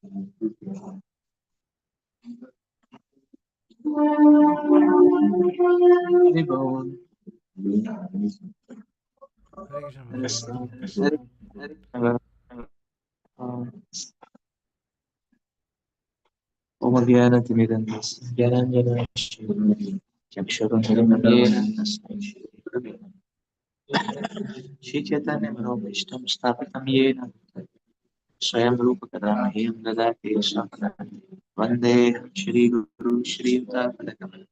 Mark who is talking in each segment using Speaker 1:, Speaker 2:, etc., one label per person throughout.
Speaker 1: Hare Krishna,
Speaker 2: Yes,
Speaker 1: Prabhuji.
Speaker 2: Om Jnana Chakshurunmilimयेन तस्मै श्रीगुरवे नमः। श्रीचैतन्यमनोभीष्टं स्थापितं येन स्वयं रूपकदा मह्यं ददाति स्वपदानि वन्देऽहं श्रीगुरु श्रीयुतापदकमलं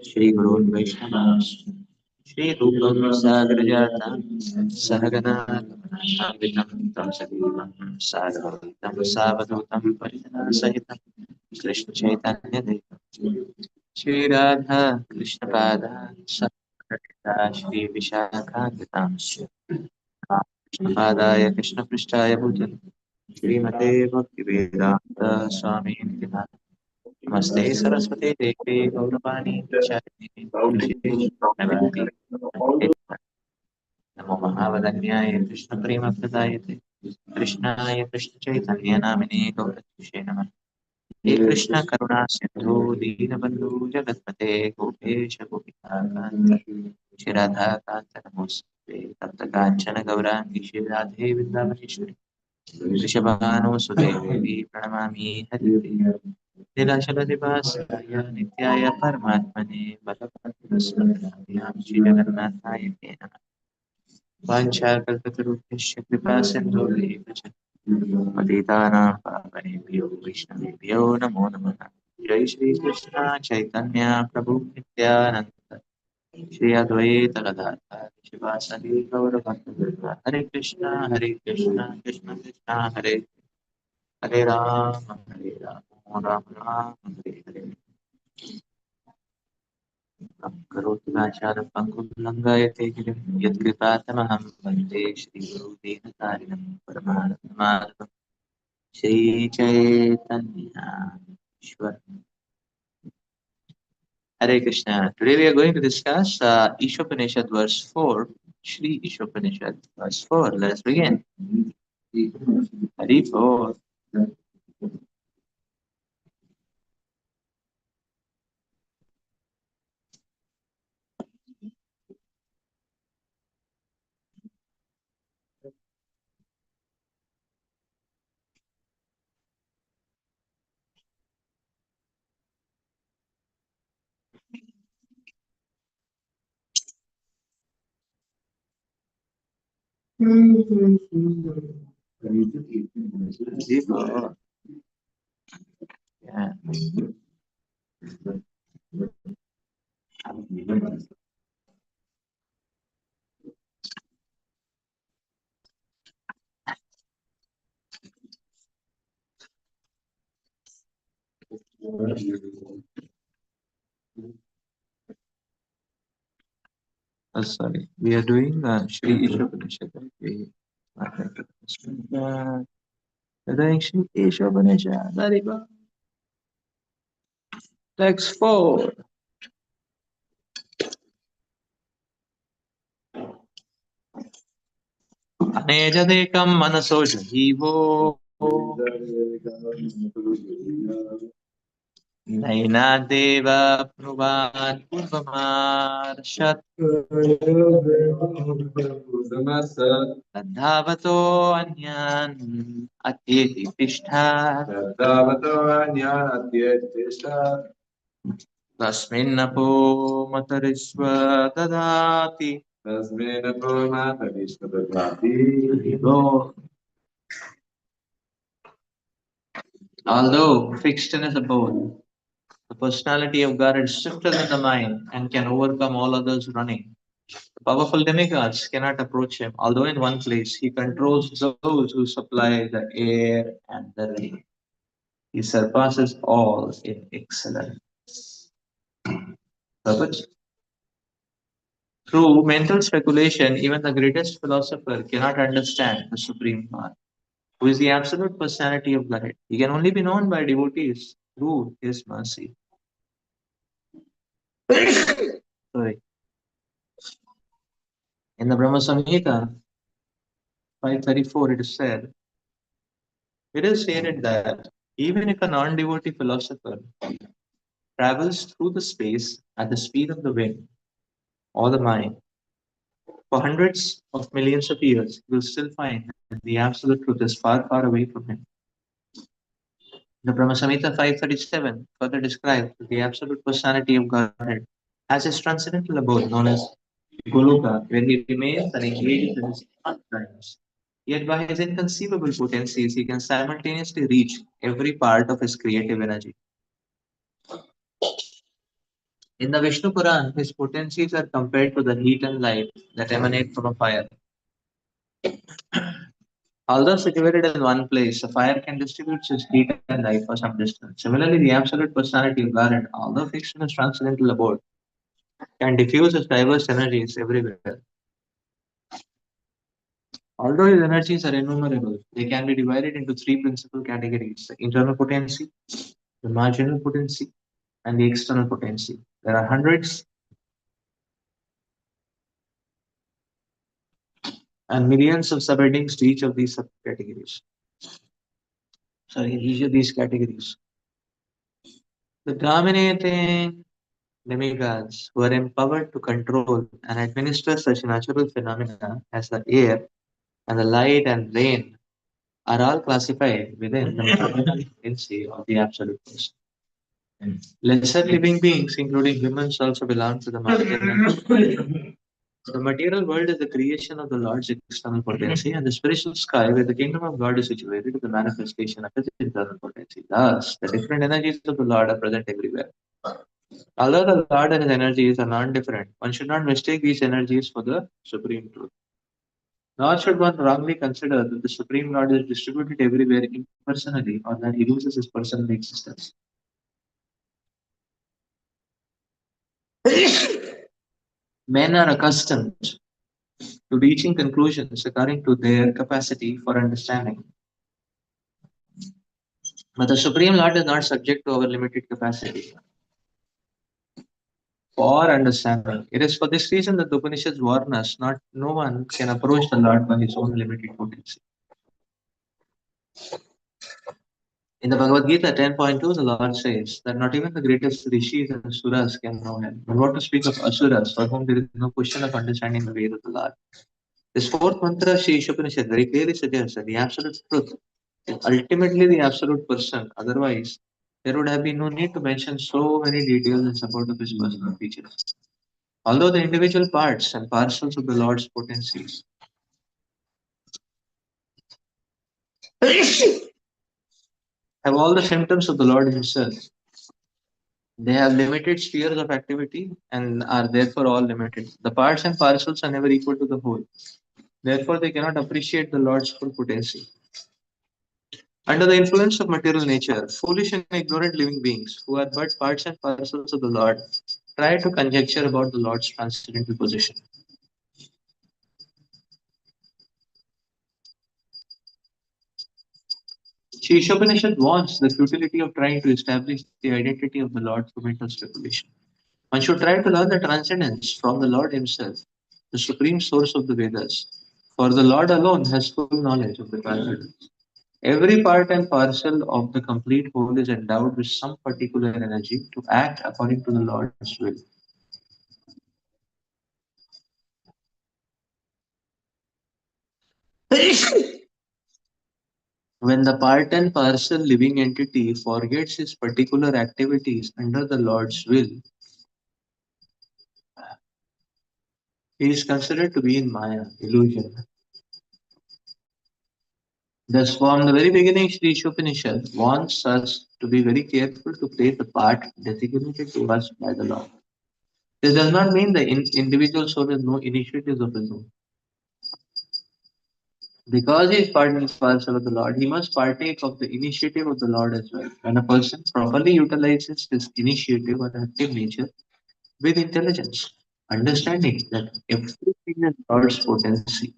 Speaker 2: श्रीगुरून् वैष्णवांश्च श्रीरूपं सागरजातं सहगना रघुनाथान्वितं तं सजीवं सागरहितं सावधूतं परिजनसहितं कृष्णचैतन्यदेवं Shri Radha Krishna Pada Sakta Shri Vishakhantatamsya Krishna Padaya Krishna Prishtaya Bhujan Shri Mate Bhakti Vedanta Swami Namaste Saraswati Devi Gauravani Prachari Namaste Namo Mahavadanyaya Krishna Prema Pradayate Krishnaya Krishna Chaitanya Namini Gauratishe Namah हे कृष्ण करुणा सिंधु दीनबंधु जगतपते गोपेश गोपिकांत श्री राधा कांत नमोस्तुते तप्त कांचन गौरांगी श्री राधे वृंदावनेश्वरी वृषभानुसुते देवी प्रणमामि हरिप्रिय लीलाचलनिवासाय नित्याय परमात्मने वरदहस्तं श्री जगन्नाथाय ते नमः वाञ्छाकल्पतरुभ्यश्च कृपा सिन्धुभ्येव च पतितानां पावनेभ्यो वैष्णवेभ्यो नमो नमः जय श्री कृष्ण चैतन्य प्रभु नित्यानंद श्री अद्वैत गदाधर शिवासदि गौरभक्तवृंद हरे कृष्ण कृष्ण कृष्ण हरे हरे राम राम राम हरे हरे करोति वाचालं पङ्गुं लङ्घयते गिरिं यत्कृपातमहं वन्दे श्रीगुरुदीनतारिणं परमानन्दमाधवं श्रीचैतन्येश्वर Hare Krishna. Today we are going to discuss Isopanishad verse 4. Shri Isopanishad verse 4. Let us begin. Hari 4. Hari 4. Yeah. Sorry. We are doing Shri Isopanishad. We are doing Shri Isopanishad. Hari 4. Text 4. अनेजदेकं मनसो जीवो नैनादेव प्नुवान् पूर्वमार्षत् तद्धावतो अन्यान् अत्येति तिष्ठात् तस्मिन्नपो मतरिष्व ददाति Although fixed in his abode, the personality of God is swifter than the mind and can overcome all others running. The powerful demigods cannot approach him, although in one place he controls those who supply the air and the rain. He surpasses all in excellence. But through mental speculation, even the greatest philosopher cannot understand the Supreme God, who is the absolute personality of Godhead. He can only be known by devotees through his mercy. Sorry. In the Brahma Samhita 534, it is stated that Even if a non-devotee philosopher travels through the space at the speed of the wind or the mind for hundreds of millions of years, he will still find that the absolute truth is far, far away from him. The Brahma Samhita 537 further describes the absolute personality of Godhead as his transcendental abode known as Goloka, where he remains and engages in his times. Yet by his inconceivable potencies, he can simultaneously reach every part of his creative energy. In the Vishnu Puran, his potencies are compared to the heat and light that emanate from a fire. Although situated in one place, the fire can distribute its heat and light for some distance. Similarly, the absolute personality of Godhead, although fixed in his transcendental abode, can diffuse his diverse energies everywhere. Although his energies are innumerable, they can be divided into three principal categories: the internal potency, the marginal potency, and the external potency. There are hundreds and millions of subheadings to each of these subcategories. Sorry, each of these categories. The dominating demigods who are empowered to control and administer such natural phenomena as the air and the light and rain are all classified within the material potency of the absolute person. Lesser living beings, including humans, also belong to the material. The material world is the creation of the Lord's external potency, and the spiritual sky, where the kingdom of God is situated, is the manifestation of his internal potency. Thus, the different energies of the Lord are present everywhere. Although the Lord and his energies are non different, one should not mistake these energies for the supreme truth. Nor should one wrongly consider that the Supreme Lord is distributed everywhere impersonally or that he loses his personal existence. Men are accustomed to reaching conclusions according to their capacity for understanding. But the Supreme Lord is not subject to our limited capacity for understanding. It is for this reason that the Upanishads warn us not no one can approach the Lord by his own limited potency. In the Bhagavad Gita 10.2, the Lord says that not even the greatest rishis and suras can know him. But what to speak of asuras, for whom there is no question of understanding the way of the Lord. This fourth mantra, Sri Isopanishad, very clearly suggests that the absolute truth is ultimately the absolute person. Otherwise, there would have been no need to mention so many details in support of his personal features. Although the individual parts and parcels of the Lord's potencies have all the symptoms of the Lord Himself, they have limited spheres of activity and are therefore all limited. The parts and parcels are never equal to the whole. Therefore, they cannot appreciate the Lord's full potency. Under the influence of material nature, foolish and ignorant living beings, who are but parts and parcels of the Lord, try to conjecture about the Lord's transcendental position. Sri Ishopanishad warns the futility of trying to establish the identity of the Lord through mental speculation. One should try to learn the transcendence from the Lord Himself, the supreme source of the Vedas. For the Lord alone has full knowledge of the transcendence. Every part and parcel of the complete whole is endowed with some particular energy to act according to the Lord's will. When the part and parcel living entity forgets his particular activities under the Lord's will, he is considered to be in Maya, illusion. Thus, from the very beginning, Sri Ishopanishad wants us to be very careful to play the part designated to us by the Lord. This does not mean the individual soul has no initiatives of his own. Because he is part and parcel of the Lord, he must partake of the initiative of the Lord as well. When a person properly utilizes his initiative or active nature with intelligence, understanding that everything is God's potency,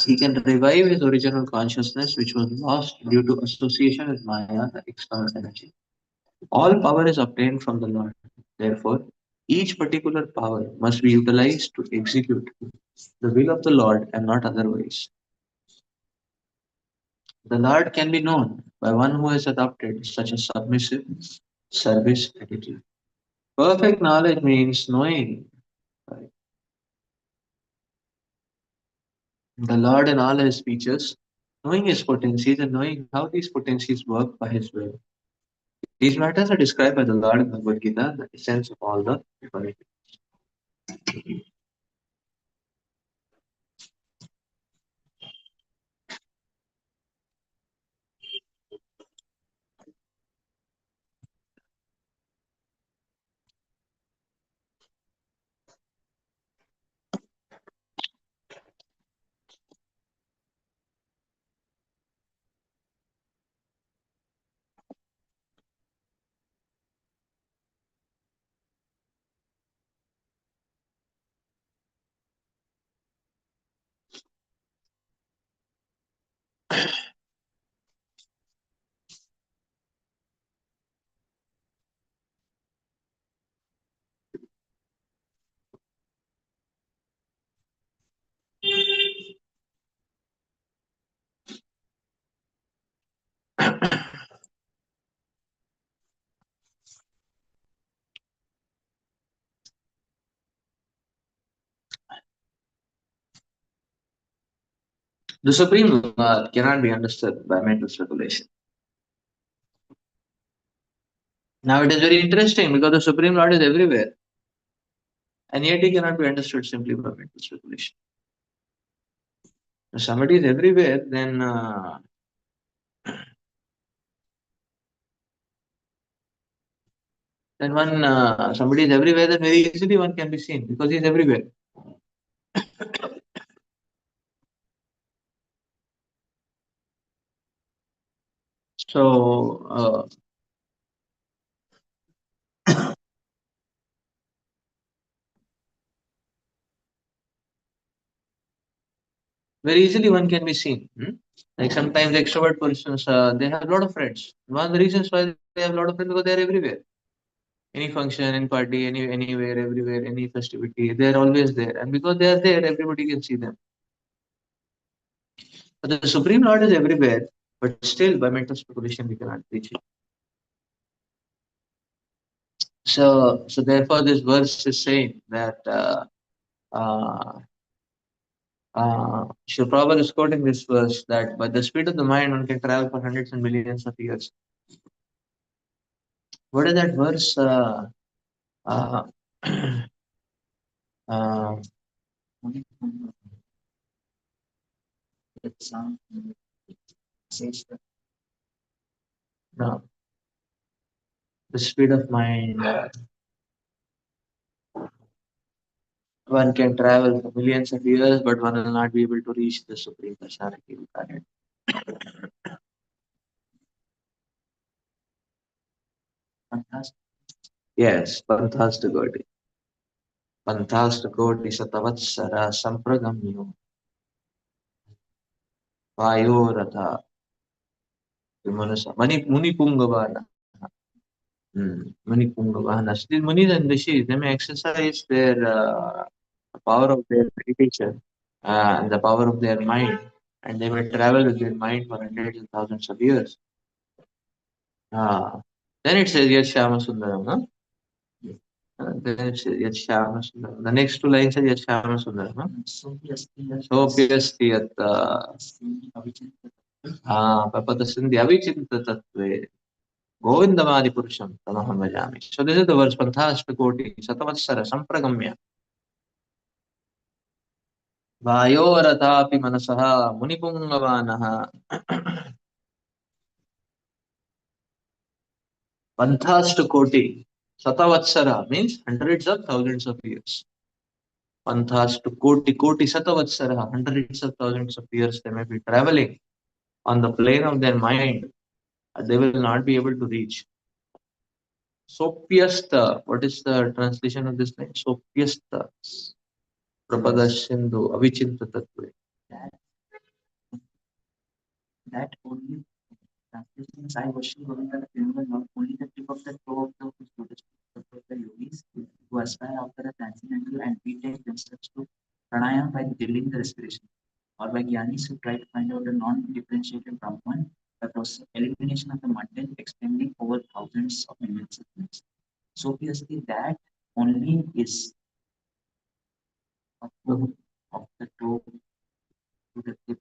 Speaker 2: he can revive his original consciousness, which was lost due to association with Maya, the external energy. All power is obtained from the Lord. Therefore, each particular power must be utilized to execute the will of the Lord and not otherwise. The Lord can be known by one who has adopted such a submissive service attitude. Perfect knowledge means knowing, right, the Lord in all his features, knowing his potencies and knowing how these potencies work by his will. These matters are described by the Lord in the Bhagavad Gita, the essence of all the divinity. The Supreme Lord cannot be understood by mental speculation. Now it is very interesting because the Supreme Lord is everywhere, and yet he cannot be understood simply by mental speculation. If somebody is everywhere, then one somebody is everywhere, then very easily one can be seen because he is everywhere. So very easily one can be seen. Like sometimes extrovert persons, they have a lot of friends. One of the reasons why they have a lot of friends because they are everywhere. Any function, any party, anywhere, everywhere, any festivity, they are always there. And because they are there, everybody can see them. But the Supreme Lord is everywhere, but still by mental speculation we cannot reach it. So therefore, this verse is saying that uh, Srila Prabhupada is quoting this verse that by the speed of the mind, one can travel for hundreds and millions of years. What is that verse? Uh, uh, no, the speed of mind. One can travel for millions of years, but one will not be able to reach the Supreme Personality incarnate. Yes, Panthastakoti. Panthastakoti Satavatsara Sampragamyo Vayoratha Vimanasa Munipungavana. Munipungavana. Still, Munis and Rishis, they may exercise their power of their meditation and the power of their mind, and they may travel with their mind for hundreds and thousands of years. Then it says Yat Shama Sundaram. Huh? Then it says Yat Shama Sundaram. The next two lines are Yat Shama Sundaram. Huh? Sophiyasti Yat Papadasindhi Avichinta Tattve Govindamadi Purusham Tamaham Vajami. So this is the verse Panthashtakoti Satavatsara Sampragamya Vayoratapi Manasaha Munipungavanaha Panthashtakoti Satavatsara means hundreds of thousands of years. Panthashtakoti Koti Satavatsara, hundreds of thousands of years they may be traveling on the plane of their mind. They will not be able to reach. Sopyasta, what is the translation of this line? Sopyasta, Prapadashindu, Avichinta Tattve. That only translation is I worship Govinda not only the tip of the toe of the lotus of the yogis who aspire after a transcendental and retake themselves to pranayama by drilling the respiration. or by Gyanis who try to find out the non-differentiated Brahman by process of elimination of the mundane extending over thousands of millions of years. So obviously that only is of the toe to the tip.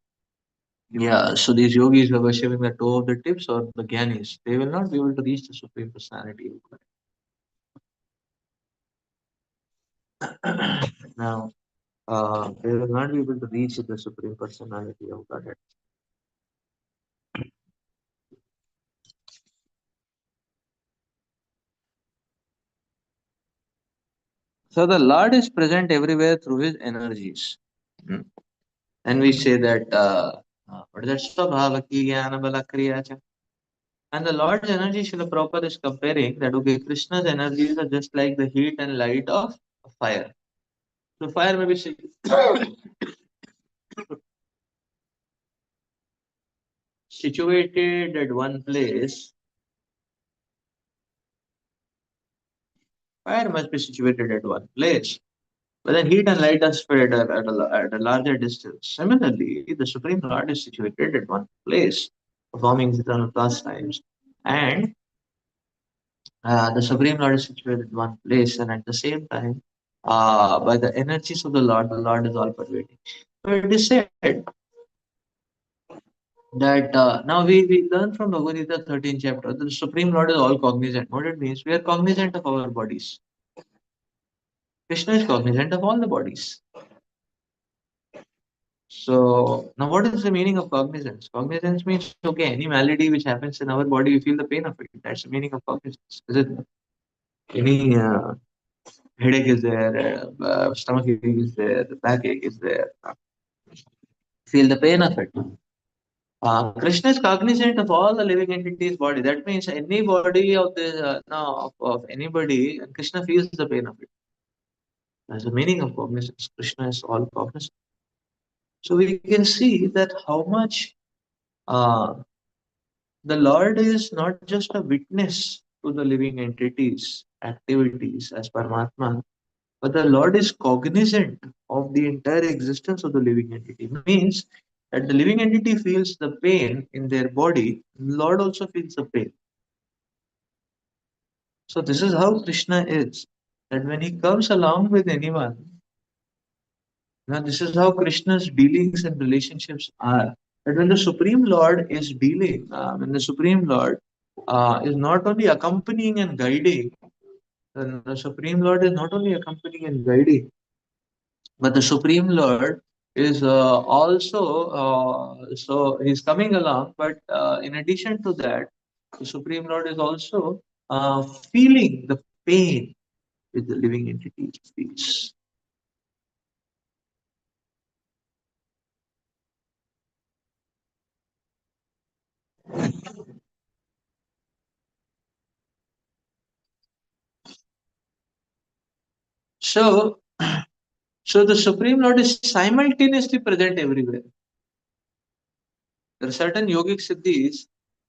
Speaker 2: Yeah, so these yogis who are worshipping the toe of the tips or the Gyanis, they will not be able to reach the Supreme Personality of God. Now, they will not be able to reach the Supreme Personality of Godhead. So the Lord is present everywhere through his energies. Hmm. And we say that what is that? Swabhavaki Jnana Bala Kriya Cha. And the Lord's energy, Srila Prabhupada is comparing that okay, Krishna's energies are just like the heat and light of fire. So fire may be situated at one place. Fire must be situated at one place. But then heat and light are spread at a larger distance. Similarly, the Supreme Lord is situated at one place, performing his eternal pastimes. And the Supreme Lord is situated in one place, and at the same time, by the energies of the Lord is all pervading. So it is said that now we learn from Bhagavad Gita 13th chapter that the Supreme Lord is all cognizant. What it means, we are cognizant of our bodies. Krishna is cognizant of all the bodies. So now what is the meaning of cognizance? Cognizance means okay, any malady which happens in our body, we feel the pain of it. That's the meaning of cognizance. Is it any headache is there, stomach ache is there, the backache is there. Feel the pain of it. Krishna is cognizant of all the living entities' body. That means any body of the no, of anybody, and Krishna feels the pain of it. That's the meaning of cognizance. Krishna is all cognizant. So we can see that how much uh, the Lord is not just a witness to the living entities' activities as Paramatma, but the Lord is cognizant of the entire existence of the living entity. Means that the living entity feels the pain in their body, Lord also feels the pain. So this is how Krishna is. That when he comes along with anyone, now this is how Krishna's dealings and relationships are. That when the Supreme Lord is dealing, when the Supreme Lord is not only accompanying and guiding, then the Supreme Lord is not only accompanying and guiding, but the Supreme Lord is also so he's coming along. But in addition to that, the Supreme Lord is also feeling the pain with the living entity feels. So, so the Supreme Lord is simultaneously present everywhere. There are certain yogic siddhis,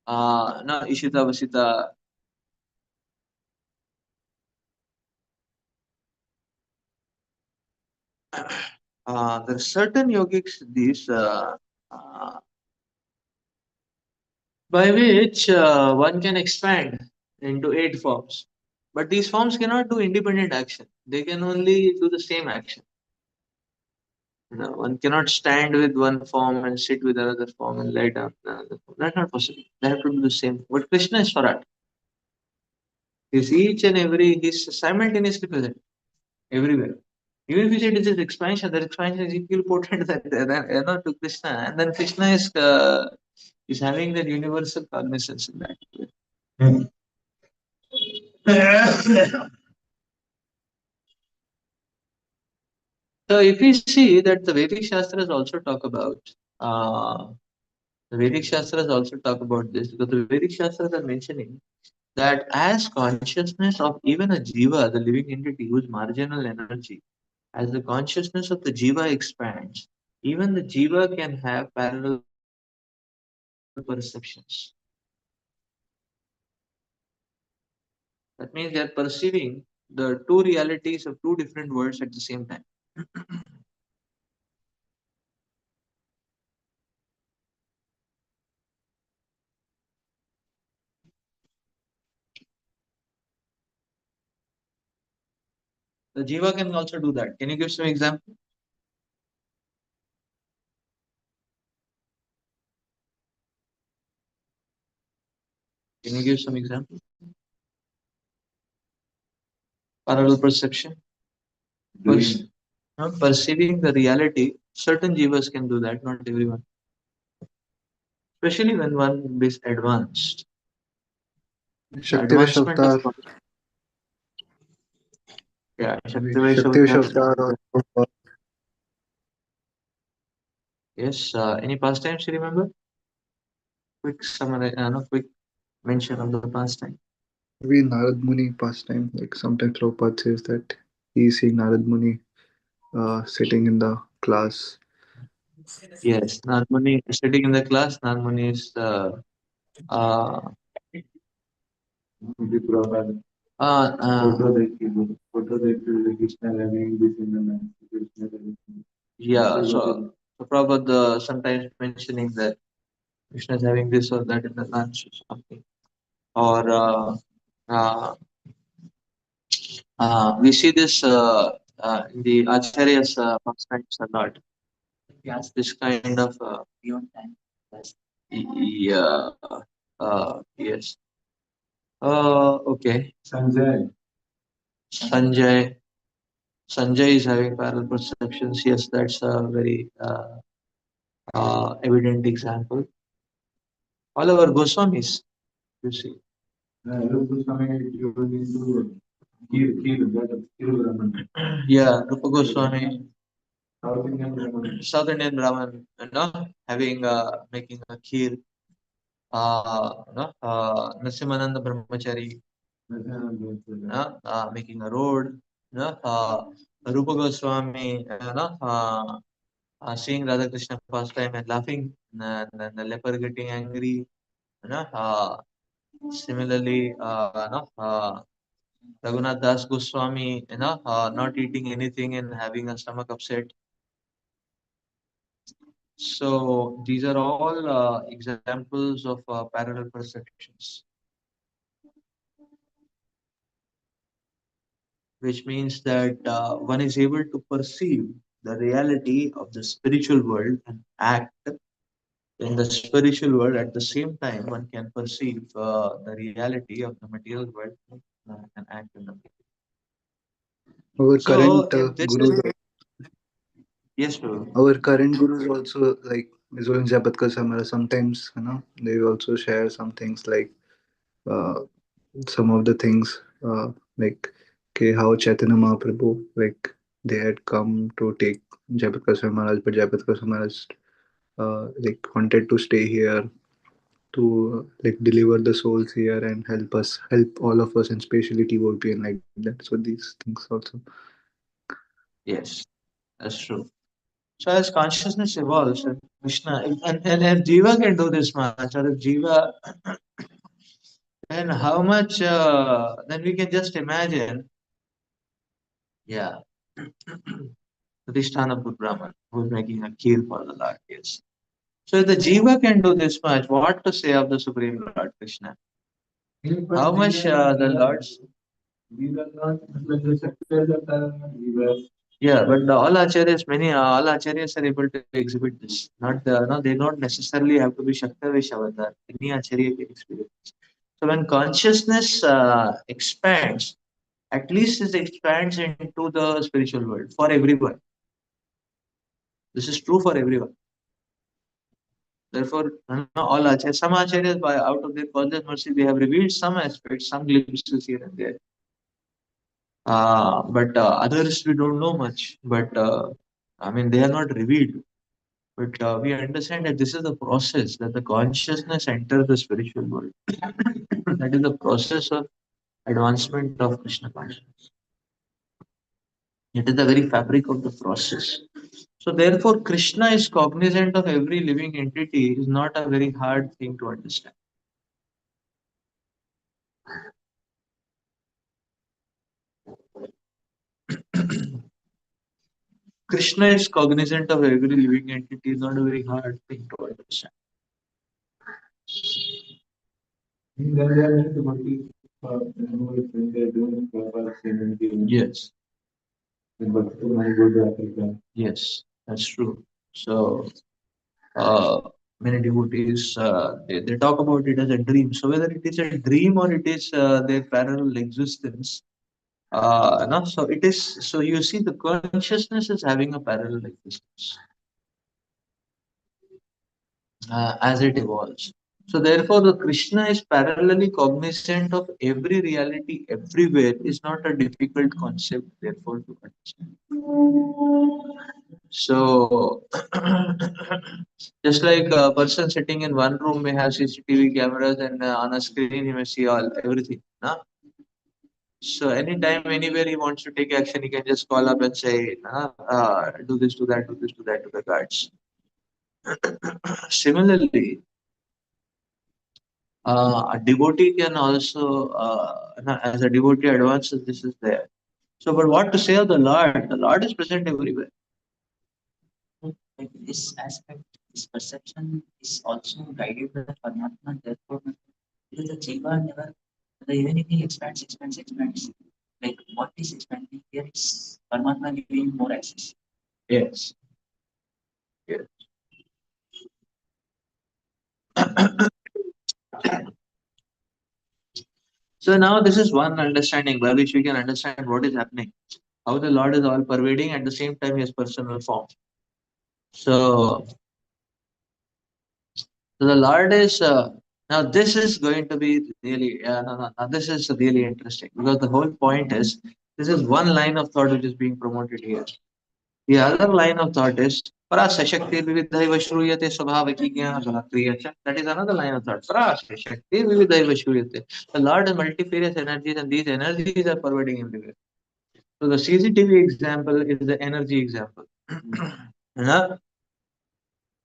Speaker 2: no, Ishita, Vasita, there are certain yogic siddhis by which one can expand into 8 forms. But these forms cannot do independent action. They can only do the same action. One cannot stand with one form and sit with another form and lie down with another form. That's not possible. They have to do the same. But Krishna is Swarat. He's each and every, he's simultaneously present everywhere. Even if you say it is expansion, that expansion is equally potent to Krishna. And then Krishna is having that universal cognizance in that. So if we see that the Vedic Shastras also talk about uh, the Vedic Shastras also talk about this because the Vedic Shastras are mentioning that as consciousness of even a jiva, the living entity whose marginal energy, as the consciousness of the jiva expands, even the jiva can have parallel perceptions. That means they are perceiving the two realities of two different worlds at the same time. The jiva can also do that. Can you give some example? Can you give some example? Parallel perception. Pers- Perceiving the reality. Certain jivas can do that, not everyone. Especially when one is advanced. The
Speaker 1: Shaktivesh
Speaker 2: advancement of
Speaker 1: Avatar,
Speaker 2: yeah, Shaktivesh
Speaker 1: Shaktivesh
Speaker 2: Avatar.
Speaker 1: Avatar also.
Speaker 2: Yes. Any pastimes you remember? Quick summary. No, quick mention of the pastime.
Speaker 1: Maybe Narad Muni pastime. Like sometimes Prabhupada says that he's seeing Narad Muni sitting in the class.
Speaker 2: Yes, Narmani sitting in the class. Narmani is uh, photo देखी Krishna having this in the mind. Yeah, so Prabhupada sometimes mentioning that Krishna is having this or that in the lunch or something. Or uh, we see this in the Acharya's pastimes a lot. Yes, this kind of beyond time. Yeah. Yes. Okay. Sanjay. Sanjay is having parallel perceptions. Yes, that's a very evident example. All our Goswamis, you see. Yeah, Rupa Goswami, South Indian Brahman, having making a kheer, Nrsimhananda Brahmachari, making a road, Rupa Goswami, seeing Radha Krishna first time and laughing, and the leper getting angry, similarly, Raghunath Das Goswami, not eating anything and having a stomach upset. So these are all examples of parallel perceptions, which means that one is able to perceive the reality of the spiritual world and act in the spiritual world. At the same time, one can perceive the reality of the material world and act in the.
Speaker 1: Our
Speaker 2: So
Speaker 1: current
Speaker 2: if this is
Speaker 1: guru,
Speaker 2: yes, bro.
Speaker 1: our current gurus also like Visual Jabatkar Samara. Sometimes they also share some things like uh, some of the things like okay, how Chaitanya Mahaprabhu like they had come to take Jabatkar Maharaj, but Jabatkar Maharaj like wanted to stay here to like deliver the souls here and help all of us, and especially devotee and like that. So these things also.
Speaker 2: Yes, that's true. So as consciousness evolves, and Krishna, and if Jiva can do this much, or if Jiva, then how much, then we can just imagine, yeah, Adhisthana Brahman, who's making a kheer for the Lord, yes. So if the Jiva can do this much, what to say of the Supreme Lord Krishna? How much the Lord's. Yeah, but all acharyas, many all acharyas are able to exhibit this. Not the, no, they don't necessarily have to be Shaktavesh avatar. Any acharya can experience this. So when consciousness expands, at least it expands into the spiritual world for everyone. This is true for everyone. Therefore, all acharyas, some acharyas, by out of their causeless mercy, they have revealed some aspects, some glimpses here and there. But others we don't know much. But I mean, they are not revealed. But we understand that this is the process that the consciousness enters the spiritual world. That is the process of advancement of Krishna consciousness. It is the very fabric of the process. So therefore, Krishna is cognizant of every living entity is not a very hard thing to understand. Krishna is cognizant of every living entity is not a very hard thing to understand. Yes. Yes, that's true. So, uh, many devotees they talk about it as a dream. So, whether it is a dream or it is their parallel existence, no, so it is. So, you see, the consciousness is having a parallel existence as it evolves. So, therefore, the Krishna is parallelly cognizant of every reality everywhere is not a difficult concept, therefore, to understand. So, just like a person sitting in one room may have CCTV cameras and on a screen he may see all everything. Nah? So, anytime, anywhere he wants to take action, he can just call up and say, nah, do this, do that, do this, do that to the guards. Similarly, a devotee can also, as a devotee advances, this is there. So, but what to say of the Lord? The Lord is present everywhere. Like this aspect, this perception is also guided by Paramatma. Therefore, because the Jiva never, the divinity expands, expands, expands. Like what is expanding here is Paramatma giving more access. Yes. Yes. So now this is one understanding by which we can understand what is happening. How the Lord is all pervading at the same time he has personal form. So, so the Lord is now this is going to be really no, this is really interesting because the whole point is this is one line of thought which is being promoted here. The other line of thought is Parasashakti Vividhaiva Shruyate Swabhavaki Jnana. That is another line of thought. Parasashakti Vividhaiva Shruyate. The Lord has multifarious energies and these energies are pervading everywhere. So the CCTV example is the energy example. Huh?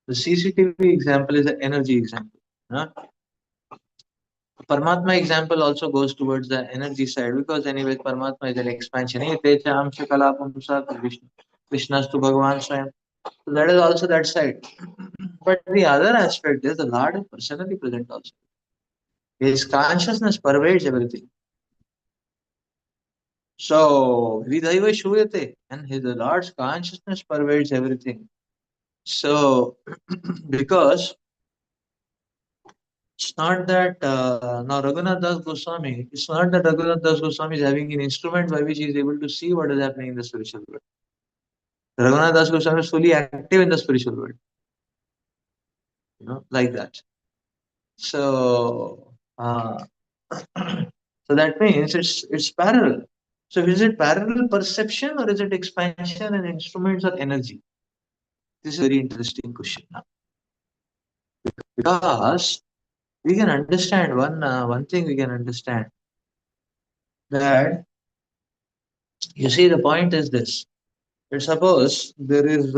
Speaker 2: The CCTV example is the energy example. Huh? Paramatma example also goes towards the energy side because anyway Paramatma is an expansion. Hey, Teja Amsha Kala Pumsa Krishna. Krishna's to Bhagavan Swayam. So that is also that side. But the other aspect is the Lord is personally present also. His consciousness pervades everything. So Vidhaiva Shuyate and his the Lord's consciousness pervades everything. So because it's not that now Raghunath Das Goswami, it's not that Raghunath Das Goswami is having an instrument by which he is able to see what is happening in the spiritual world. Raghunath Das Goswami is fully active in the spiritual world, like that. So, so that means it's parallel. So is it parallel perception or is it expansion and instruments or energy? This is a very interesting question now because we can understand one thing we can understand that you see the point is this. Let's suppose there is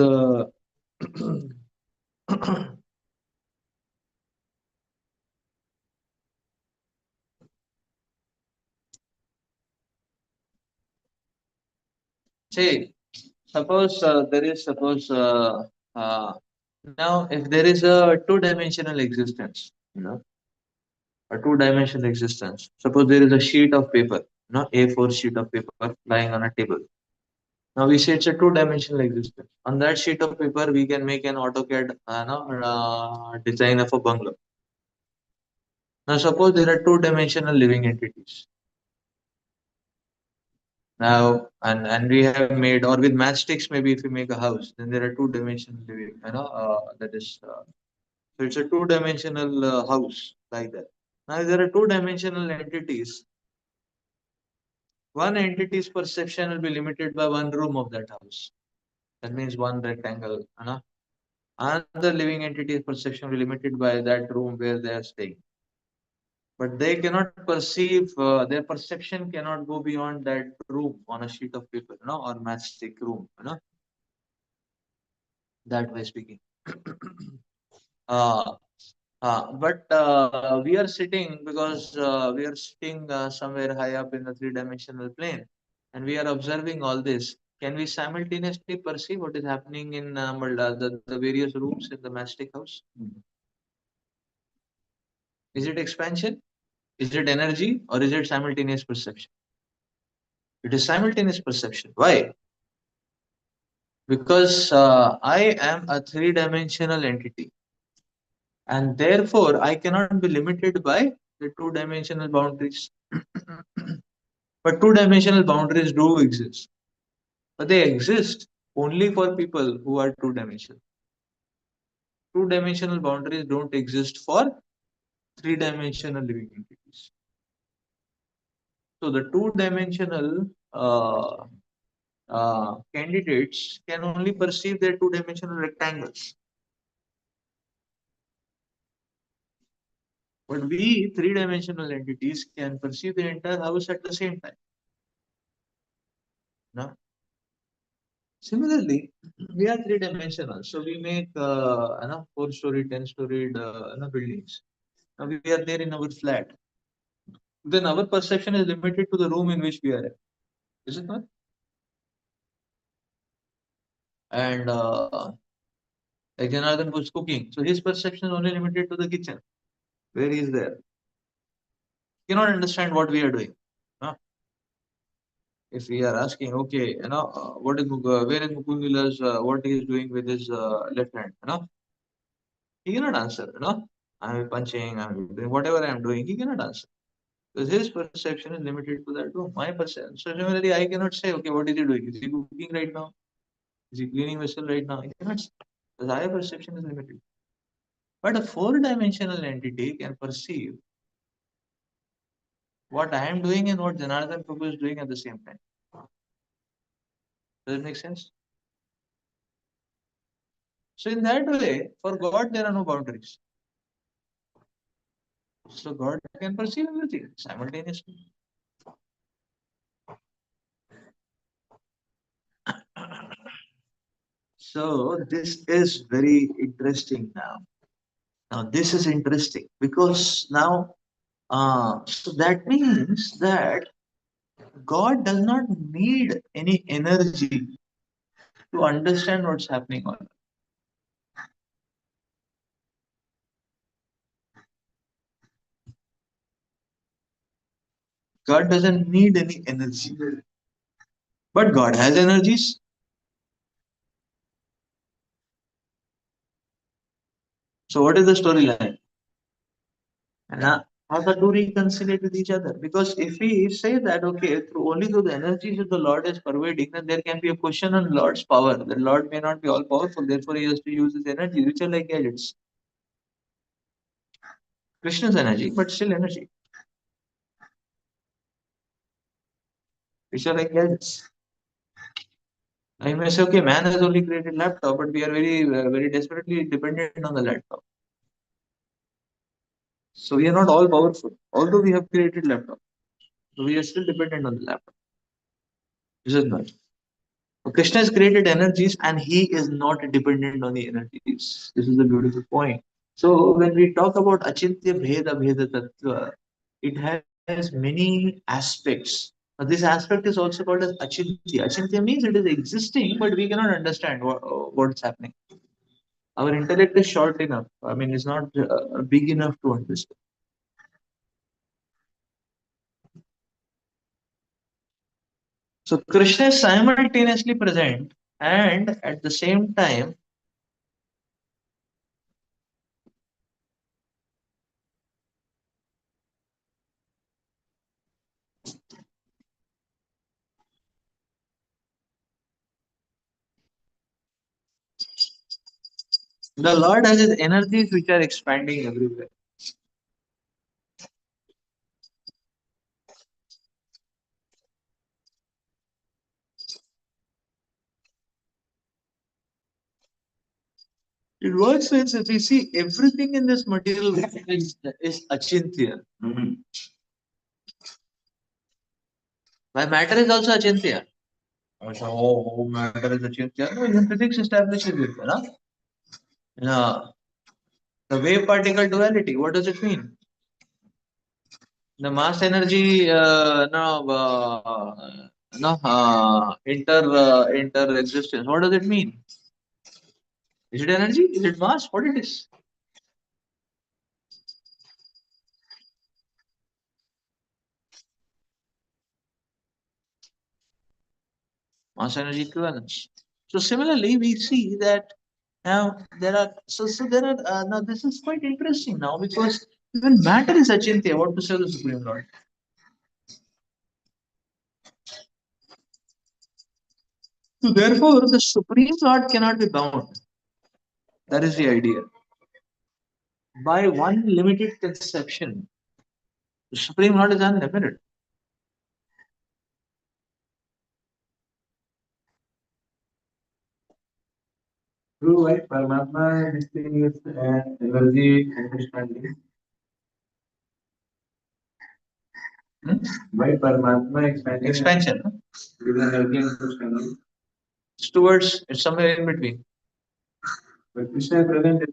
Speaker 2: say suppose there is suppose now if there is a two-dimensional existence, a two-dimensional existence. Suppose there is a sheet of paper, A4 sheet of paper lying on a table. Now we say it's a two-dimensional existence. On that sheet of paper, we can make an AutoCAD design of a bungalow. Now suppose there are two-dimensional living entities. Now and we have made or with matchsticks maybe if we make a house, then there are two-dimensional living. That is so it's a two-dimensional house like that. Now if there are two-dimensional entities. One entity's perception will be limited by one room of that house. That means one rectangle. Another living entity's perception will be limited by that room where they are staying. But they cannot perceive, their perception cannot go beyond that room on a sheet of paper, or matchstick room, that way speaking. uh, but we are sitting because we are sitting somewhere high up in the three-dimensional plane, and we are observing all this. Can we simultaneously perceive what is happening in the various rooms in the mastic house? Is it expansion? Is it energy? Or is it simultaneous perception? It is simultaneous perception. Why? because I am a three-dimensional entity, and therefore I cannot be limited by the two-dimensional boundaries. But two-dimensional boundaries do exist, but they exist only for people who are two-dimensional. Two-dimensional boundaries don't exist for three-dimensional living entities. So the two-dimensional candidates can only perceive their two-dimensional rectangles, but we three-dimensional entities can perceive the entire house at the same time. Now, similarly, we are three-dimensional, so we make four-story, ten-story buildings. Now we are there in our flat. Then our perception is limited to the room in which we are in. Is it not? And like Janardhan was cooking, so his perception is only limited to the kitchen where he is there. He cannot understand what we are doing. No? If we are asking, okay, what is where is Mukundila's what he is doing with his left hand, he cannot answer. I'm punching, I'm doing whatever I'm doing. He cannot answer because his perception is limited to that room. My perception. So similarly, I cannot say, okay, what is he doing? Is he cooking right now? Is he cleaning vessel right now? I cannot say because my perception is limited. But a four-dimensional entity can perceive what I am doing and what Janardhan Prabhu is doing at the same time. Does it make sense? So in that way, for God there are no boundaries. So God can perceive everything simultaneously. So this is very interesting now. Now this is interesting because now, so that means that God does not need any energy to understand what's happening on. God doesn't need any energy, but God has energies. So what is the storyline? And how the two reconcile with each other? Because if we say that okay, only through the energies that the Lord is pervading, then there can be a question on Lord's power. The Lord may not be all powerful, therefore he has to use his energy, which are like gadgets. Krishna's energy, but still energy, which are like gadgets. I may say, okay, man has only created laptop, but we are very desperately dependent on the laptop. So we are not all powerful, although we have created laptop. So we are still dependent on the laptop. Is it not? So Krishna has created energies and he is not dependent on the energies. This is a beautiful point. So when we talk about Achintya Bheda Bheda Tattva, it has many aspects. Now, this aspect is also called as Achintya. Achintya means it is existing, but we cannot understand what's happening. Our intellect is short enough. I mean, it's not big enough to understand. So Krishna is simultaneously present and at the same time the Lord has his energies which are expanding everywhere. In what sense, if we see everything in this material world is achintya. My matter is also achintya. Matter is achintya. No, even physics establishes it. No, the wave particle duality. What does it mean? The mass energy, inter existence. What does it mean? Is it energy? Is it mass? What it is? Mass energy equivalence. So similarly, we see that now there are there are now this is quite interesting now because even matter is achintya. What to say of the Supreme Lord? So therefore, the Supreme Lord cannot be bound. That is the idea. By one limited conception, the Supreme Lord is unlimited.
Speaker 1: True, right? Paramatma, this thing is energy understanding.
Speaker 2: Hmm?
Speaker 1: By Paramatma expanding.
Speaker 2: Expansion. No?
Speaker 1: With energy understanding.
Speaker 2: It's towards, it's somewhere in between.
Speaker 1: But Krishna is present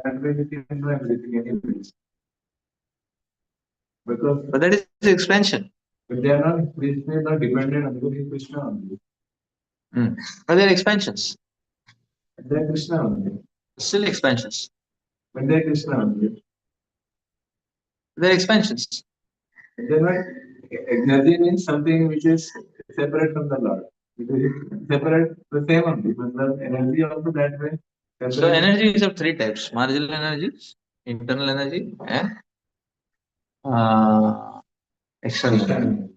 Speaker 1: that way he can do everything anyways. Because
Speaker 2: But that is expansion.
Speaker 1: but they are not Krishna is not dependent on Krishna only.
Speaker 2: Hmm. But they're expansions.
Speaker 1: They are Krishna only.
Speaker 2: Still expansions.
Speaker 1: But they are Krishna only.
Speaker 2: They're expansions.
Speaker 1: They're not energy means something which is separate from the Lord. It is separate the same only. But the energy also that way.
Speaker 2: So energy is of three types: marginal energy, internal energy, and external energy.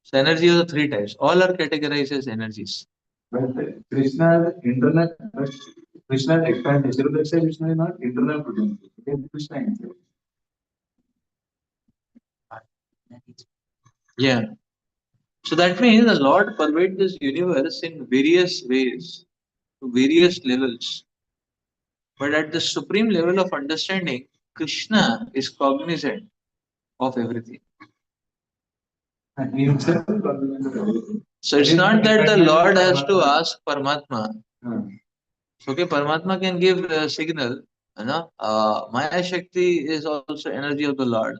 Speaker 2: So energy is of three types. All are categorized as energies.
Speaker 1: But Krishna internal Krishna expanded. So let's say Krishna is not internal potency. It is Krishna himself.
Speaker 2: Yeah. So that means the Lord pervades this universe in various ways, to various levels. But at the supreme level of understanding, Krishna is cognizant of everything.
Speaker 1: And he himself is cognizant of everything.
Speaker 2: So it's not that the Lord has to ask Paramatma.
Speaker 1: Hmm.
Speaker 2: Okay, Paramatma can give a signal. You know, Maya Shakti is also energy of the Lord.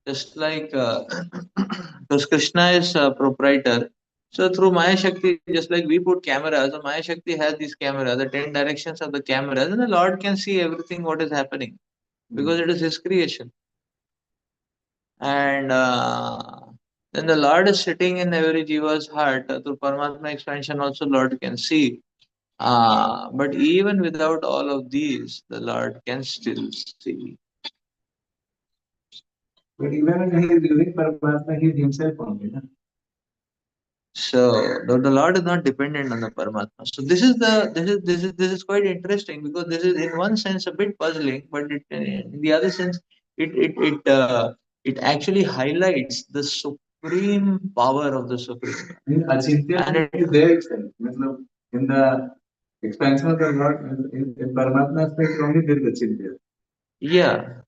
Speaker 2: Just like because Krishna is proprietor. So through Maya Shakti, just like we put cameras, so Maya Shakti has these cameras, the 10 directions of the cameras, and the Lord can see everything what is happening because it is His creation. And then the Lord is sitting in every jiva's heart. Through Paramatma expansion, also Lord can see. But even without all of these, the Lord can still see.
Speaker 1: But even when he is using Paramatma, he is himself only. Na?
Speaker 2: So the Lord is not dependent on the Paramatma. So this is quite interesting because this is in one sense a bit puzzling, but in the other sense it actually highlights the supreme power of the Supreme.
Speaker 1: In Achintya
Speaker 2: And
Speaker 1: is there itself. Matlab, in the expansion of the Lord, in Paramatma aspect only there is Achintya.
Speaker 2: yeah,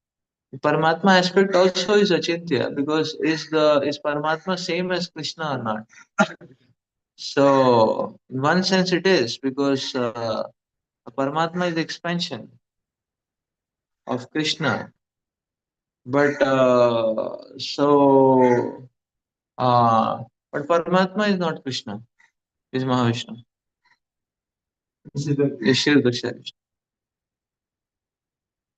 Speaker 2: Paramatma aspect also is achintya because is Paramatma same as Krishna or not? So in one sense it is because Paramatma is the expansion of Krishna. But uh, but Paramatma is not Krishna, is Mahavishnu. Is Shri Krishna.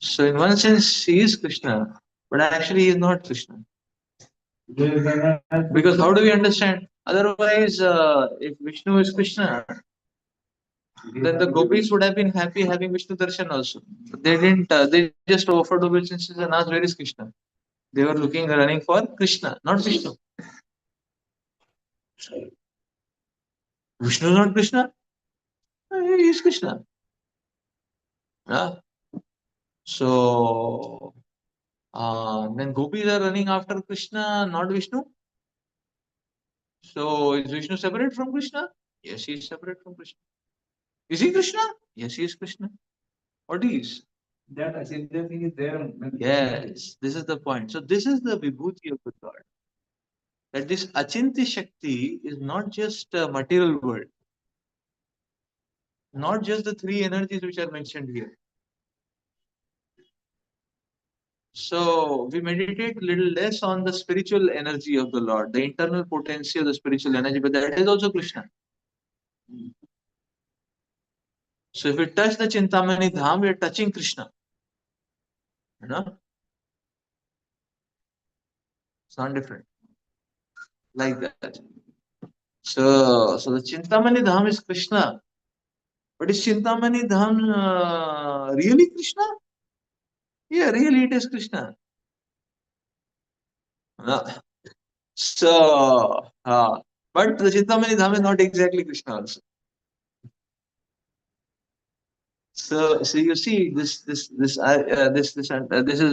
Speaker 2: So in one sense he is Krishna, but actually he is not Krishna. Because how do we understand? Otherwise, if Vishnu is Krishna, then the gopis would have been happy having Vishnu darshan also. But they didn't. They just offered obeisances and asked, "Where is Krishna?" They were looking, running for Krishna, not Vishnu. Vishnu is not Krishna. He is Krishna. Yeah. So then gopis are running after Krishna, not Vishnu. So is Vishnu separate from Krishna? Yes, he is separate from Krishna. Is he Krishna? Yes, he is Krishna. What is? That Achintya thing is there. Yes, this is the point. So this is the vibhuti of the Lord. That this Achintya Shakti is not just a material world, not just the three energies which are mentioned here. So we meditate a little less on the spiritual energy of the Lord, the internal potency of the spiritual energy, but that is also Krishna. So if we touch the Chintamani Dham, we are touching Krishna. You know, it's not different like that. So the Chintamani Dham is Krishna. But is Chintamani Dham really Krishna? Yeah, really it is Krishna. Uh, but the Chintamani Dham is not exactly Krishna also. So you see, this is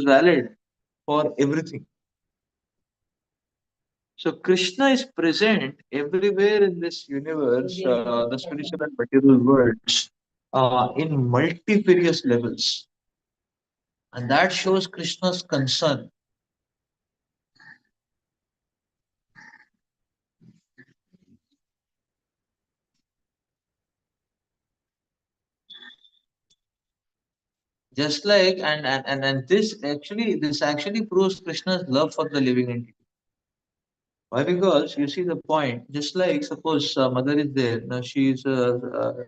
Speaker 2: valid for everything. So Krishna is present everywhere in this universe, the spiritual and material worlds, in multifarious levels, and that shows Krishna's concern. Just like and this actually proves Krishna's love for the living entity. Why? Because you see the point. Just like suppose mother is there now, she is a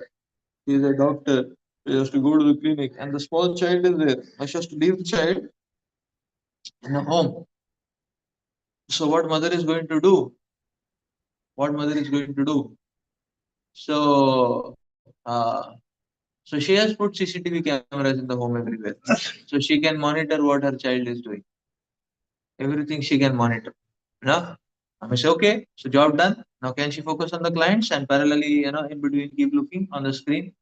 Speaker 2: doctor. She has to go to the clinic, and the small child is there. Now she has to leave the child in a home. So what mother is going to do? What mother is going to do? So so she has put CCTV cameras in the home everywhere. So she can monitor what her child is doing. Everything she can monitor. No? I say, okay, so job done. Now can she focus on the clients and parallelly, in between keep looking on the screen,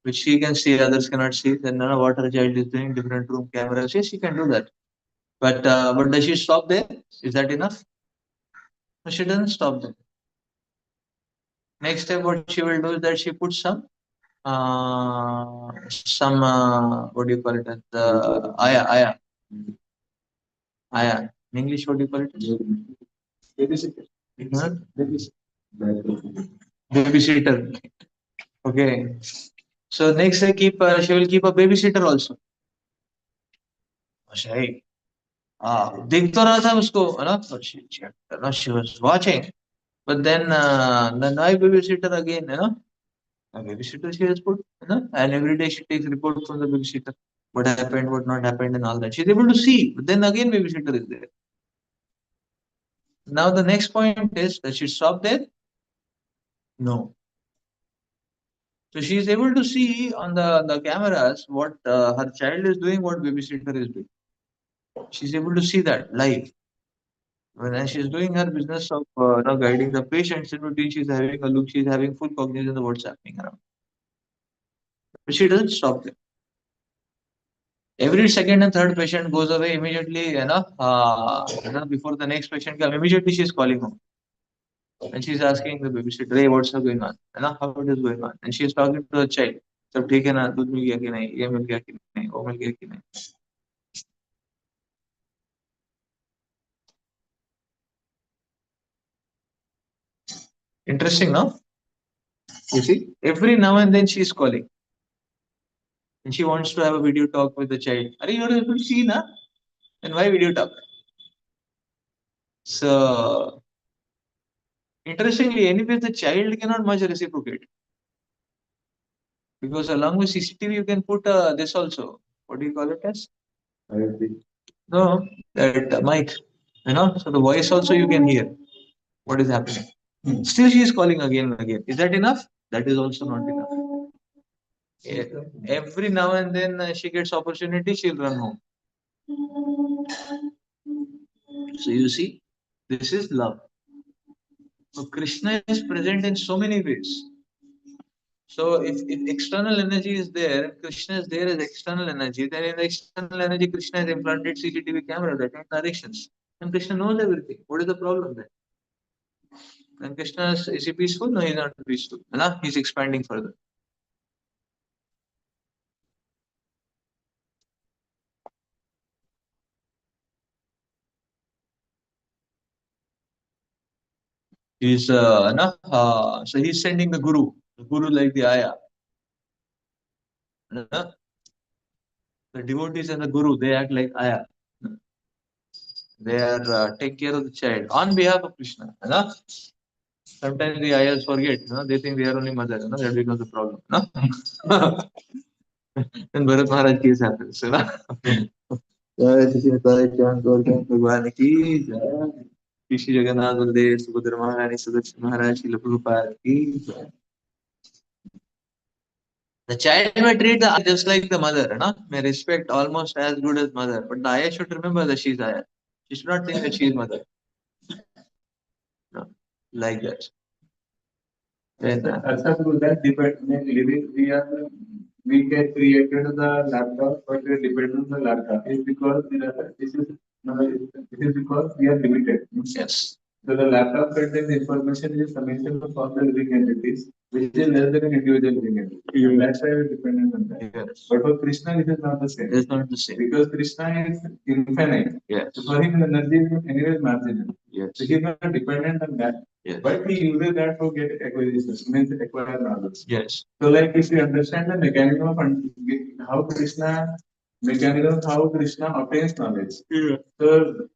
Speaker 2: which she can see, others cannot see. Then what her child is doing, different room cameras. Yes, she can do that. But does she stop there? Is that enough? No, she doesn't stop there. Next step, what she will do is that she puts what do you call it? Aya. In English, what do you call it? Babysitter. Huh? Babysitter. Okay. So next I keep she will keep a babysitter also. Hey, देख तो रहा था उसको है ना so she was watching, but then the now babysitter again, a babysitter she has put, and every day she takes report from the babysitter, what happened, what not happened, and all that. She's able to see, but then again babysitter is there. Now the next point is that she stop there? No. So she is able to see on the cameras what her child is doing, what babysitter is doing. She's able to see that live. When she's doing her business of guiding the patients in routine, she's having a look, she's having full cognizance of what's happening around. But she doesn't stop there. Every second and third patient goes away immediately, before the next patient comes, immediately she's calling home. And she's asking the babysitter, hey, what's going on? How it is going on? And she's talking to the child. सब ठीक है ना दूध मिल गया कि नहीं ये मिल गया कि नहीं वो मिल गया कि नहीं. Interesting, no? You see, every now and then she's calling and she wants to have a video talk with the child. Are you able to see, na? Then why video talk? So, interestingly, anyway, the child cannot much reciprocate because along with CCTV, you can put this also. What do you call it as? No, that mic. So the voice also you can hear what is happening. Still, she is calling again and again. Is that enough? That is also not enough. Yeah. Every now and then she gets opportunity, she'll run home. So you see, this is love. So Krishna is present in so many ways. So if external energy is there and Krishna is there as external energy, then in the external energy, Krishna has implanted CCTV camera that in directions. And Krishna knows everything. What is the problem then? And Krishna is he peaceful? No, he's not peaceful. No, he's expanding further. He's so he's sending the guru like the ayah. No? The devotees and the guru, they act like ayah. They are take care of the child on behalf of Krishna. No? Sometimes the ayahs forget, they think they are only mother, that becomes a problem. No? Then Bharat Maharaj case happens. Jai Shri Sai Chan Gaur Chan Bhagwan ki jai. Shri Jagannath Baldev Subhadra महारानी सुदर्शन महाराज श्रील प्रभुपाद की जय। The child may treat the ayah just like the mother, no? May respect almost as good as mother, but the ayah should remember that she is ayah. She should not think that she is mother. No, like that. Then,
Speaker 1: Accept that living we get created the laptop, but we depend on the laptop. It's because this is because we are limited.
Speaker 2: yes,
Speaker 1: So the laptop contains information is summation of all the living entities, which is less than an individual living entity. Yeah. That's why we're dependent on that.
Speaker 2: yes,
Speaker 1: But for Krishna, it is not the same.
Speaker 2: it's not the same.
Speaker 1: Because Krishna is infinite.
Speaker 2: Yes,
Speaker 1: So for him, energy is anyway marginal.
Speaker 2: yes,
Speaker 1: So he's not dependent on that.
Speaker 2: yes,
Speaker 1: But he uses that to get acquisition, means acquire knowledge.
Speaker 2: yes,
Speaker 1: So like if you understand the mechanism of how Krishna, mechanism how Krishna obtains knowledge.
Speaker 2: yeah.
Speaker 1: So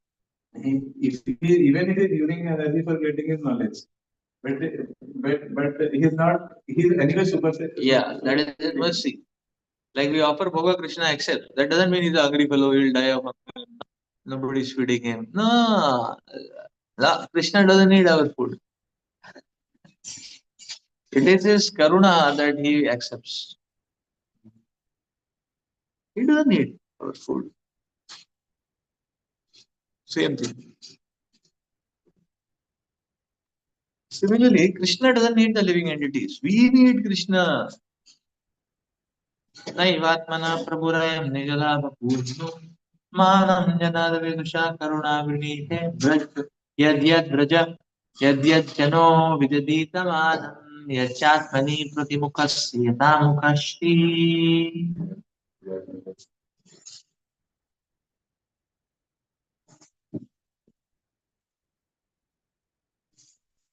Speaker 1: if he, even if he is using energy for getting his knowledge, but he's not, he's anyway super.
Speaker 2: Yeah, that is mercy. Like we offer Bhoga, Krishna accepts. That doesn't mean he's a hungry fellow, he'll die of hunger. Nobody's feeding him. No, Krishna doesn't need our food. It is his karuna that he accepts. He doesn't need our food. Same thing. Similarly, Krishna doesn't need the living entities. We need Krishna. नैवात्मना प्रभुरयं निजलाभपूर्णो मानं जनादविदुषा करुणावृणीते Vraj यद्यद्व्रज यद्यज्जनो विदधीतमानं यच्चात्मनि प्रतिमुखस्य यथामुखश्री.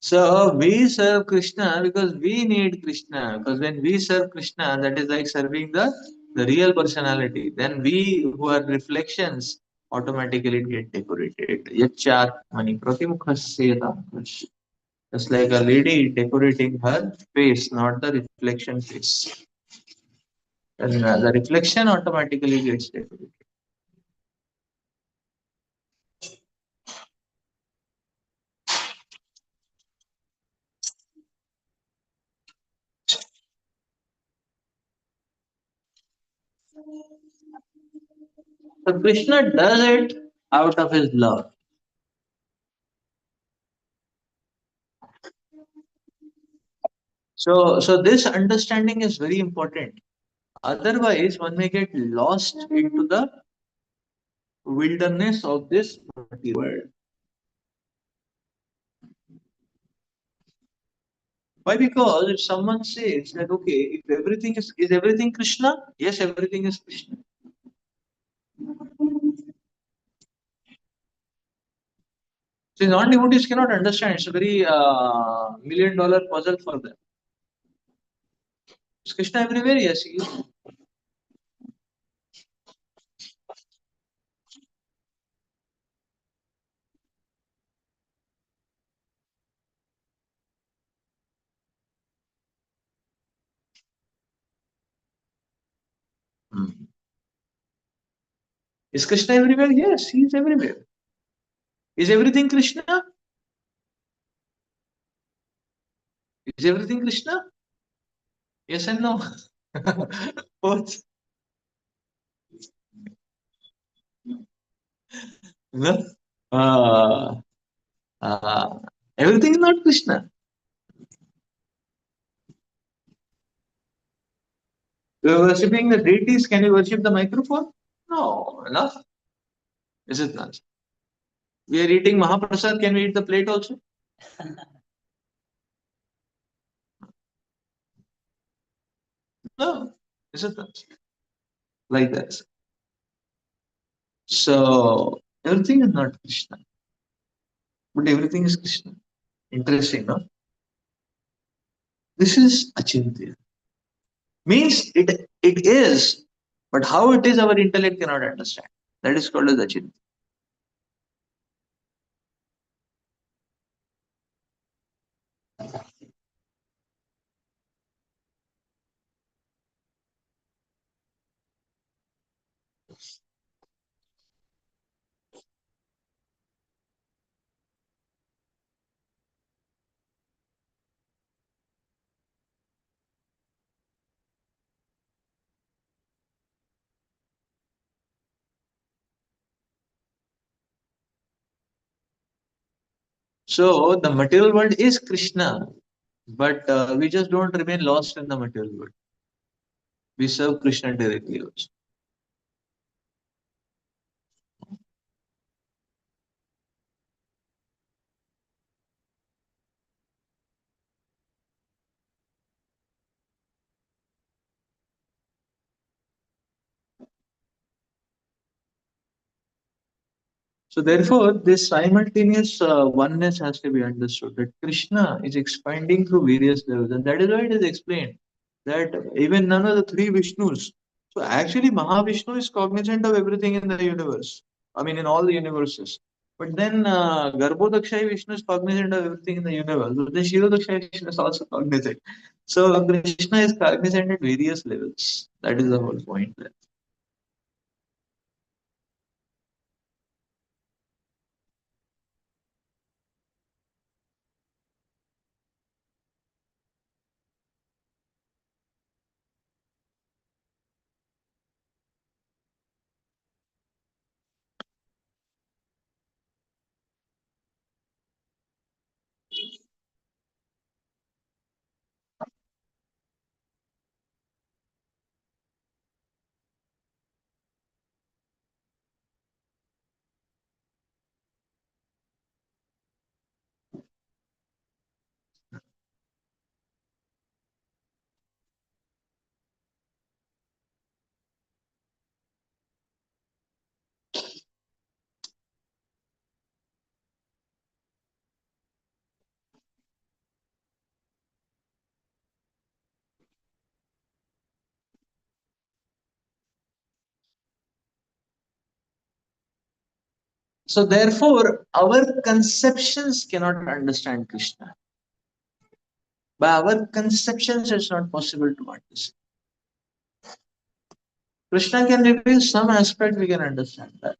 Speaker 2: So we serve Krishna because we need Krishna. Because when we serve Krishna, that is like serving the real personality. Then we who are reflections automatically get decorated. Yachat mani pratimukhasya. Just like a lady decorating her face, not the reflection face. And the reflection automatically gets decorated. So Krishna does it out of his love. So this understanding is very important. Otherwise, one may get lost into the wilderness of this material world. Why? Because if someone says that okay, if everything is everything Krishna? Yes, everything is Krishna. So non-devotees cannot understand. It's a very $1 million puzzle for them. Is Krishna everywhere? Yes, he is. Hmm. Is Krishna everywhere? Yes, he is everywhere. Is everything Krishna? Is everything Krishna? Yes and no. Both. No? Uh, uh, Everything is not Krishna. We are worshipping the deities. Can you worship the microphone? No, enough. Is it not? We are eating Mahaprasad. Can we eat the plate also? No. Is it not? Like that. So everything is not Krishna, but everything is Krishna. Interesting, no? This is achintya. Means it is, but how it is, our intellect cannot understand. That is called as achintya. So the material world is Krishna, but we just don't remain lost in the material world. We serve Krishna directly also. So therefore, this simultaneous oneness has to be understood that Krishna is expanding through various levels, and that is why it is explained that even none of the three Vishnus. So actually, Mahavishnu is cognizant of everything in the universe. I mean, in all the universes. But then Garbhodakshai Vishnu is cognizant of everything in the universe. But then Shirodakshai Vishnu is also cognizant. So Krishna is cognizant at various levels. That is the whole point there. So therefore, our conceptions cannot understand Krishna. By our conceptions, it's not possible to understand. Krishna can reveal some aspect, we can understand that.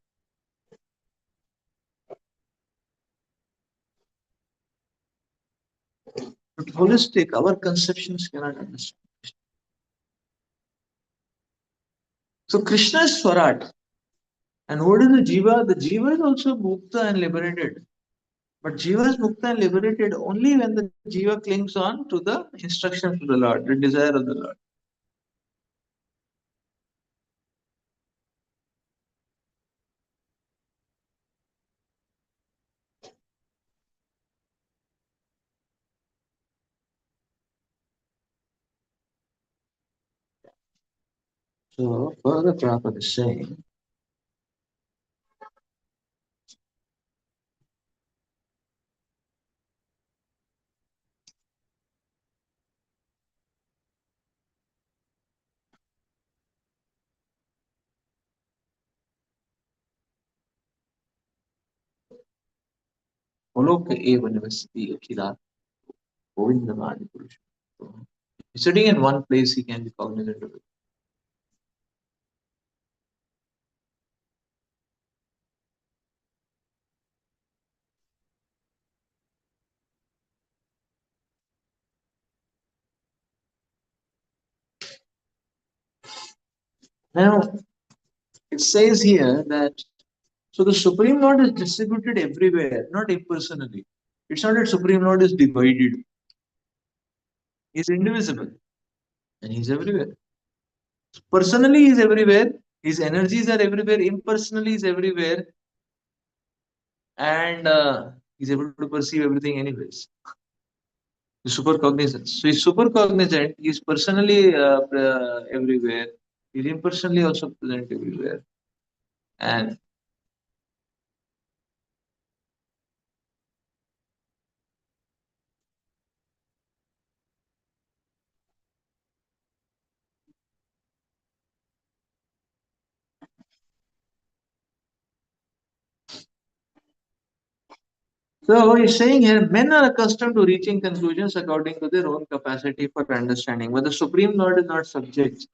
Speaker 2: But holistic, our conceptions cannot understand. So Krishna is Swarat. And what is the Jiva? The Jiva is also Mukta and liberated. But Jiva is Mukta and liberated only when the Jiva clings on to the instructions of the Lord, the desire of the Lord. So further Prabhupada is saying, Goloka eva nivasti akhila govindamadi purusha. So, sitting in one place, he can be cognizant of it. Now, it says here that so the Supreme Lord is distributed everywhere, not impersonally. It's not that Supreme Lord is divided. He's indivisible and he's everywhere. Personally, he's everywhere. His energies are everywhere. Impersonally, he's everywhere. And he's able to perceive everything anyways. He's super cognizant. So he's super cognizant. He's personally everywhere. He's impersonally also present everywhere. And so he's saying here, men are accustomed to reaching conclusions according to their own capacity for understanding, but the Supreme Lord is not subject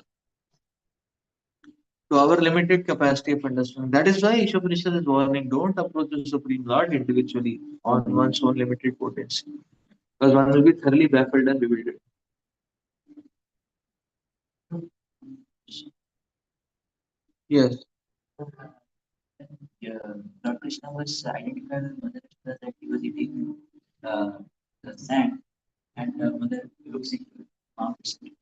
Speaker 2: to our limited capacity of understanding. That is why Isopanishad is warning, don't approach the Supreme Lord individually on one's own limited potency, because one will be thoroughly baffled and bewildered. Yes. that he was eating uh, the sand, and mother looks into it. Mom looks into it.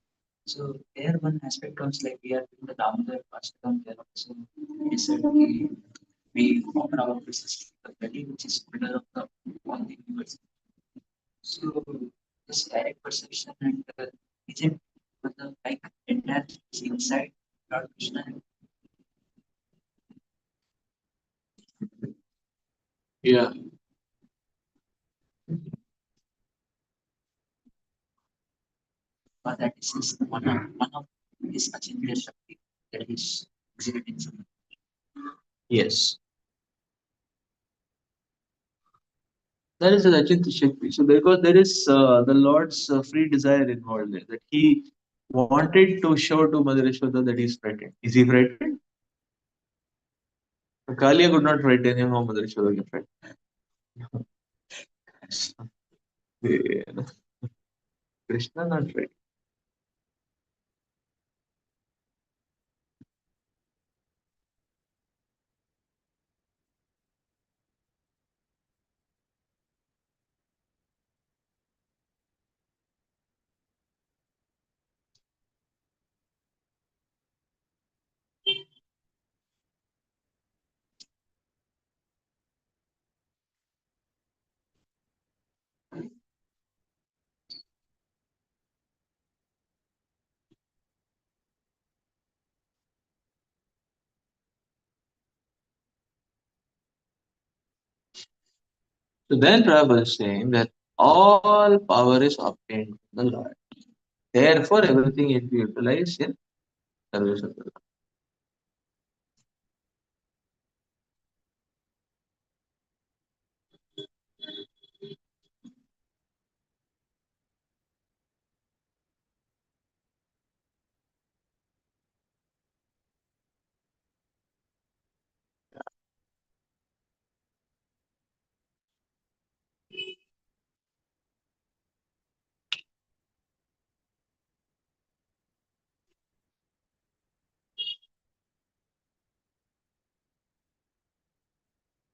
Speaker 2: So there one aspect comes like we are in the Damodar Ashtam there also. It is said we honor our ancestral reality, which is middle of the all the universe. So this direct perception and isn't but the like entire inside Lord Krishna. Yeah. But that is one of his Achindriya Shakti that is exhibiting some. Yes. That is an Achintya Shakti. So because there is the Lord's free desire involved there, that he wanted to show to Mother Yashoda that he is frightened. Is he frightened? Kalia could not frighten him, how Mother Yashoda can frighten. Yeah. Krishna not frightened. So then Prabhupada is saying that all power is obtained from the Lord. Therefore, everything is utilized in service of the Lord.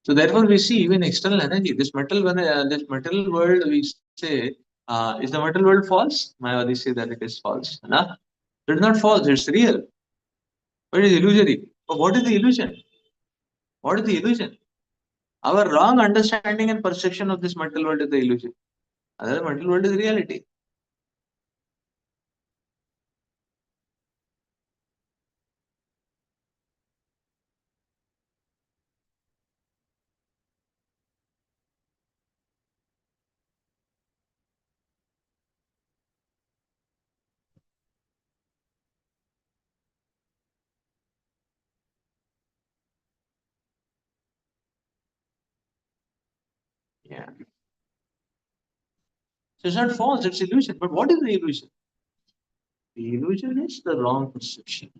Speaker 2: So therefore, we see even external energy. This metal world, we say, is the metal world false? Mayavadis say that it is false. Nah, it is not false. It's real, but it is illusory. But what is the illusion? What is the illusion? Our wrong understanding and perception of this mental world is the illusion. Other mental world is reality. Yeah. So it's not false, it's illusion. But what is the illusion? The illusion is the wrong perception,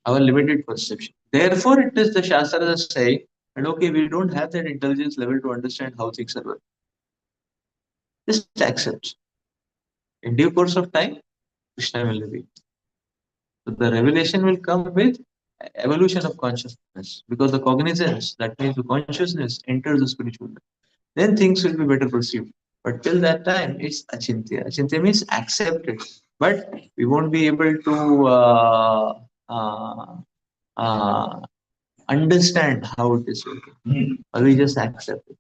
Speaker 2: our limited perception. Therefore, it is the Shastras are saying, and okay, we don't have that intelligence level to understand how things are working. Just accept. In due course of time, Krishna will reveal. So the revelation will come with evolution of consciousness because the cognizance, that means the consciousness, enters the spiritual life. Then things will be better perceived. But till that time, it's achintya. Achintya means accepted. But we won't be able to uh, uh, understand how it is working. Or we just accept it.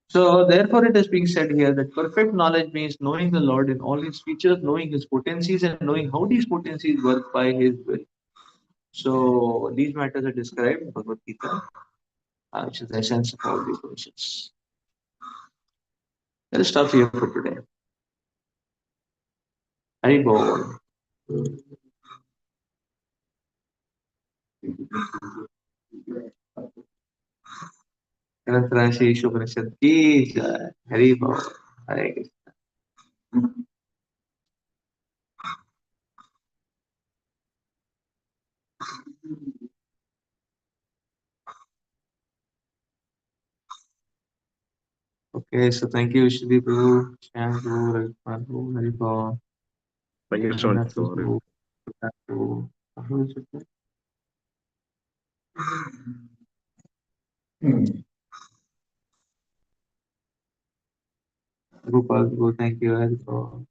Speaker 2: So therefore, it is being said here that perfect knowledge means knowing the Lord in all his features, knowing his potencies, and knowing how these potencies work by his will. So these matters are described in Bhagavad Gita, which is the essence of all these verses. Let's stop here for today. Hari Bol. Rashi Upanishad ki jai. Hari Bol. Hare Krishna. Okay, so thank you, Shri Prabhu, Shyam Prabhu, Ravi Prabhu, Hari Bol,
Speaker 1: Thank you so much,
Speaker 2: Raghunath
Speaker 1: Gaurav.
Speaker 2: Prabhu, Prabhu. Who is it? Gopal, bro, thank you as bro.